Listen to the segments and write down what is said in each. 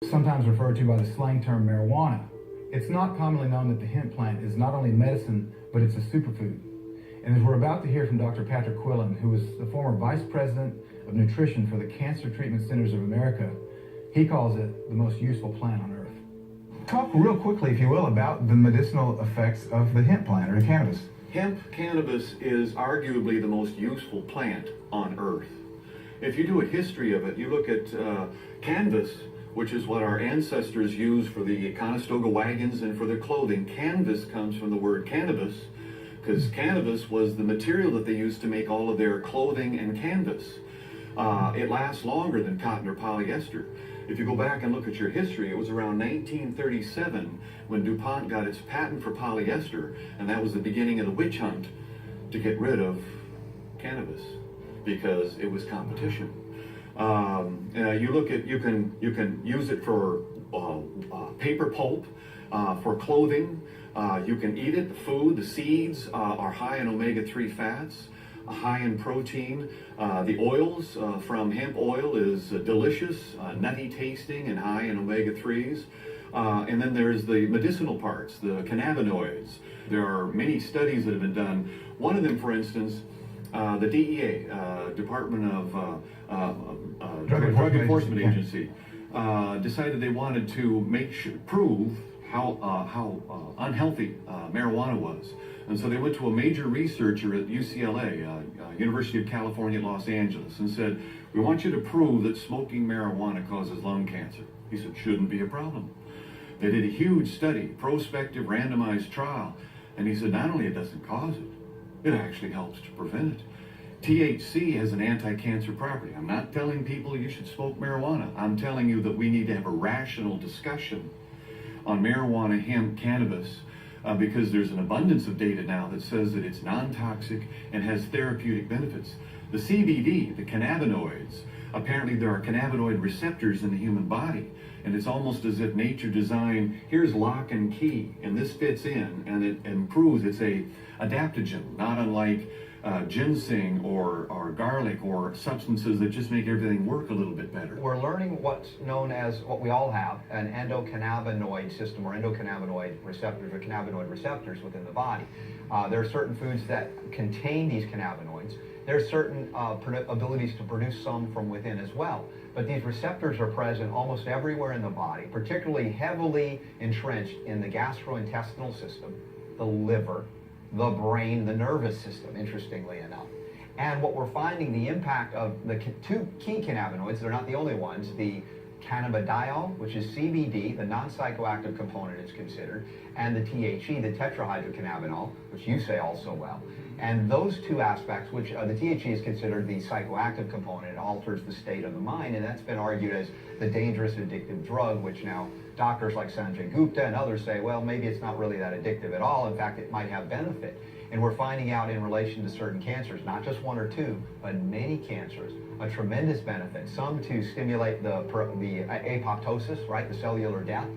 Sometimes referred to by the slang term marijuana. It's not commonly known that the hemp plant is not only medicine, but it's a superfood. And as we're about to hear from Dr. Patrick Quillen, who is the former Vice President of Nutrition for the Cancer Treatment Centers of America, he calls it the most useful plant on earth. Talk real quickly, if you will, about the medicinal effects of the hemp plant or the cannabis. Hemp cannabis is arguably the most useful plant on earth. If you do a history of it, you look at canvas, which is what our ancestors used for the Conestoga wagons and for their clothing. Canvas comes from the word cannabis, because cannabis was the material that they used to make all of their clothing and canvas. It lasts longer than cotton or polyester. If you go back and look at your history, it was around 1937 when DuPont got its patent for polyester, and that was the beginning of the witch hunt to get rid of cannabis because it was competition. You look at, you can use it for paper pulp, for clothing. You can eat it. The food, the seeds are high in omega-3 fats, high in protein. The oils from hemp oil is delicious, nutty tasting, and high in omega-3s. And then there's the medicinal parts, the cannabinoids. There are many studies that have been done. One of them, for instance, the DEA, Department of Drug Enforcement Agency, decided they wanted to prove how unhealthy marijuana was. And so they went to a major researcher at UCLA, University of California at Los Angeles, and said, we want you to prove that smoking marijuana causes lung cancer. He said, shouldn't be a problem. They did a huge study, prospective randomized trial, and he said, not only it doesn't cause it, it actually helps to prevent it. THC has an anti-cancer property. I'm not telling people you should smoke marijuana. I'm telling you that we need to have a rational discussion on marijuana, hemp, cannabis, because there's an abundance of data now that says that it's non-toxic and has therapeutic benefits. The CBD, the cannabinoids, apparently there are cannabinoid receptors in the human body, and it's almost as if nature designed, here's lock and key, and this fits in, and it improves. It's a adaptogen, not unlike ginseng or garlic or substances that just make everything work a little bit better. We're learning what's known as what we all have, an endocannabinoid system or endocannabinoid receptors or cannabinoid receptors within the body. There are certain foods that contain these cannabinoids. There are certain abilities to produce some from within as well. But these receptors are present almost everywhere in the body, particularly heavily entrenched in the gastrointestinal system, the liver, the brain, the nervous system, interestingly enough. And what we're finding, the impact of the two key cannabinoids, they're not the only ones, the cannabidiol, which is CBD, the non-psychoactive component is considered, and the THC, the tetrahydrocannabinol, which you say also well. And those two aspects, which the THC is considered the psychoactive component, it alters the state of the mind, and that's been argued as the dangerous addictive drug, which now doctors like Sanjay Gupta and others say, well, maybe it's not really that addictive at all. In fact, it might have benefit. And we're finding out in relation to certain cancers, not just one or two, but many cancers, a tremendous benefit. Some to stimulate the apoptosis, right, the cellular death.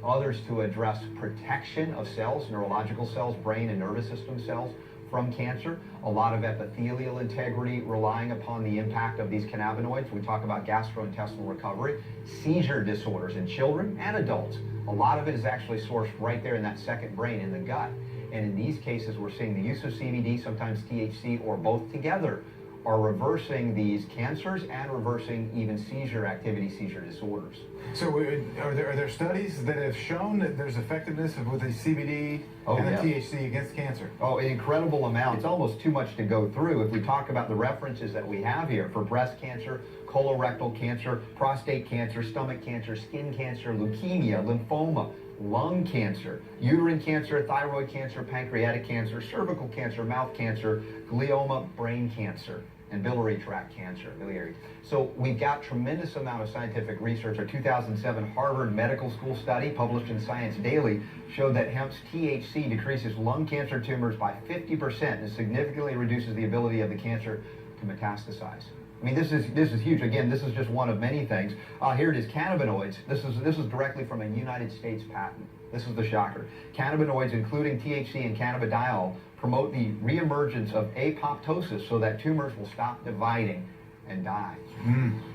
Others to address protection of cells, neurological cells, brain and nervous system cells from cancer. A lot of epithelial integrity relying upon the impact of these cannabinoids. We talk about gastrointestinal recovery, seizure disorders in children and adults. A lot of it is actually sourced right there in that second brain, in the gut. And in these cases, we're seeing the use of CBD, sometimes THC, or both together, are reversing these cancers and reversing even seizure activity, seizure disorders. So are there studies that have shown that there's effectiveness with the CBD and the THC against cancer? Oh, an incredible amount. It's almost too much to go through. If we talk about the references that we have here for breast cancer, colorectal cancer, prostate cancer, stomach cancer, skin cancer, leukemia, lymphoma, lung cancer, uterine cancer, thyroid cancer, pancreatic cancer, cervical cancer, mouth cancer, glioma, brain cancer, and biliary tract cancer, biliary. So we've got tremendous amount of scientific research. A 2007 Harvard Medical School study published in Science Daily showed that hemp's THC decreases lung cancer tumors by 50% and significantly reduces the ability of the cancer to metastasize. I mean, this is huge. Again, this is just one of many things. Here it is, cannabinoids. This is directly from a United States patent. This is the shocker. Cannabinoids, including THC and cannabidiol, promote the reemergence of apoptosis so that tumors will stop dividing and die.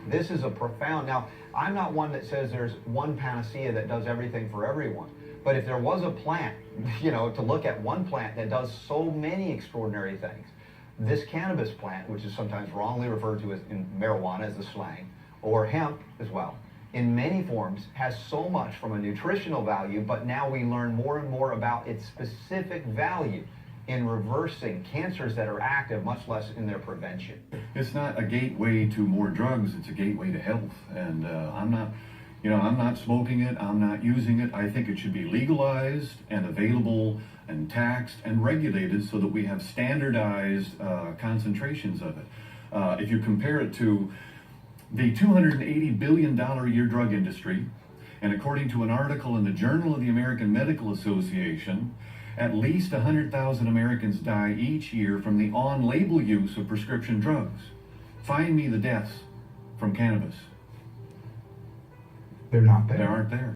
This is a profound, now, I'm not one that says there's one panacea that does everything for everyone. But if there was a plant, to look at one plant that does so many extraordinary things, this cannabis plant, which is sometimes wrongly referred to as in marijuana as the slang, or hemp as well, in many forms has so much from a nutritional value, but now we learn more and more about its specific value in reversing cancers that are active, much less in their prevention. It's not a gateway to more drugs, it's a gateway to health. And I'm not smoking it, I'm not using it. I think it should be legalized and available and taxed and regulated so that we have standardized concentrations of it. If you compare it to the $280 billion a year drug industry, and according to an article in the Journal of the American Medical Association, at least 100,000 Americans die each year from the on-label use of prescription drugs. Find me the deaths from cannabis. They're not there. They aren't there.